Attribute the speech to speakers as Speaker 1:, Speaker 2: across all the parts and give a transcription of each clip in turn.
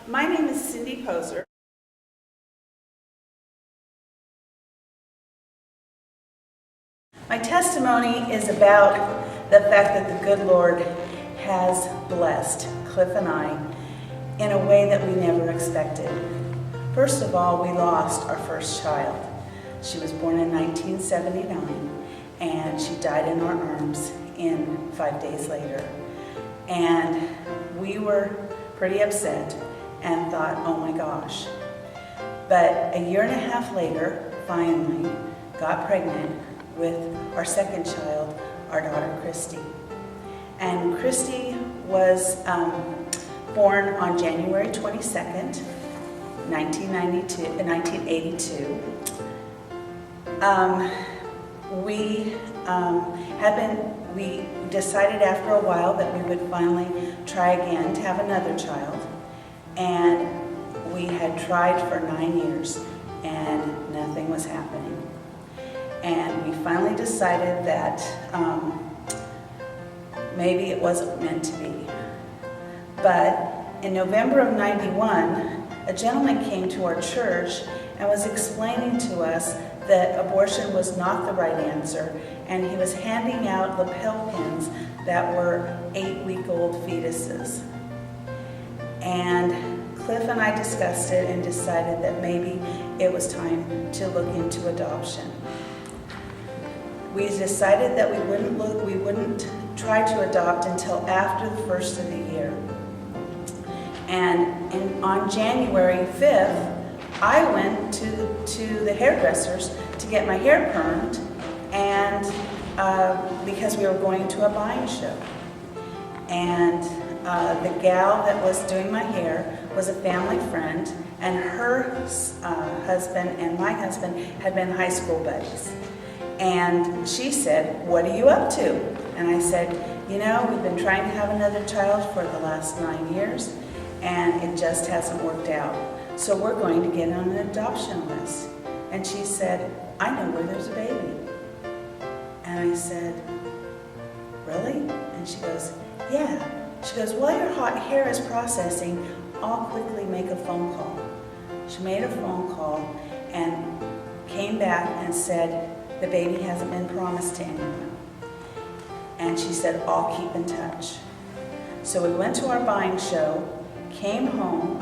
Speaker 1: My name is Cyndy Poser. My testimony is about the fact that the good Lord has blessed Cliff and I in a way that we never expected. First of all, we lost our first child. She was born in 1979, and she died in our arms 5 days later. And we were pretty upset and thought, oh my gosh. But a year and a half later, finally got pregnant with our second child, our daughter Christy. And Christy was born on January 22nd, 1982. We decided after a while that we would finally try again to have another child. And we had tried for 9 years and nothing was happening. And we finally decided that maybe it wasn't meant to be. But in November of '91, a gentleman came to our church and was explaining to us that abortion was not the right answer, and he was handing out lapel pins that were 8-week-old fetuses. And Cliff and I discussed it and decided that maybe it was time to look into adoption. We decided that we wouldn't try to adopt until after the first of the year. And on January 5th, I went to the hairdressers to get my hair permed, and because we were going to a buying show. And the gal that was doing my hair was a family friend, and her husband and my husband had been high school buddies. And she said, "What are you up to?" And I said, "You know, we've been trying to have another child for the last 9 years, and it just hasn't worked out. So we're going to get on an adoption list." And she said, "I know where there's a baby." And I said, "Really?" And she goes, "Yeah." She goes, "While your hot hair is processing, I'll quickly make a phone call." She made a phone call and came back and said, "The baby hasn't been promised to anyone." And she said, "I'll keep in touch." So we went to our buying show, came home.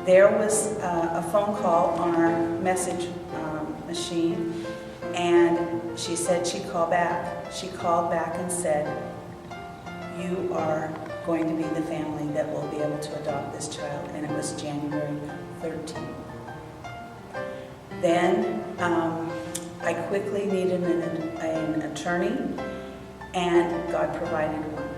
Speaker 1: There was a phone call on our message machine, and she said she'd call back. She called back and said, "You are going to be the family that will be able to adopt this child," and it was January 13th. Then I quickly needed an attorney, and God provided one.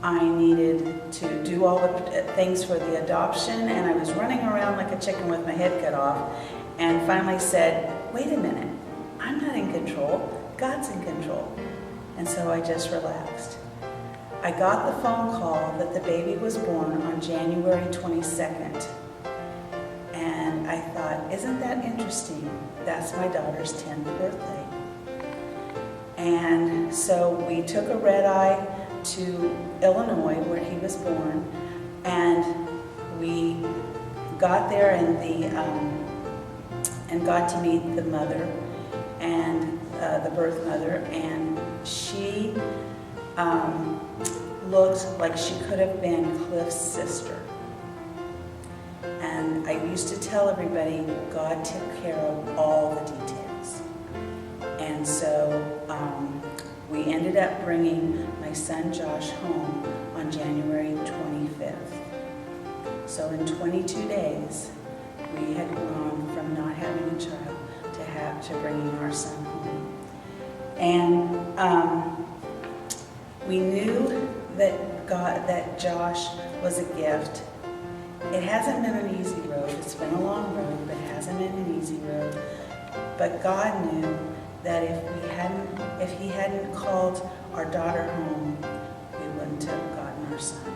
Speaker 1: I needed to do all the things for the adoption, and I was running around like a chicken with my head cut off, and finally said, "Wait a minute, I'm not in control, God's in control." And so I just relaxed. I got the phone call that the baby was born on January 22nd. And I thought, isn't that interesting? That's my daughter's 10th birthday. And so we took a red eye to Illinois, where he was born, and we got there and got to meet the mother and the birth mother, and she looked like she could have been Cliff's sister. And I used to tell everybody, God took care of all the details. And so we ended up bringing my son Josh home on January 25th. So in 22 days, we had gone from not having a child to bringing our son home. And we knew that Josh was a gift. It hasn't been an easy road. It's been a long road, but it hasn't been an easy road. But God knew that if he hadn't called our daughter home, we wouldn't have gotten our son.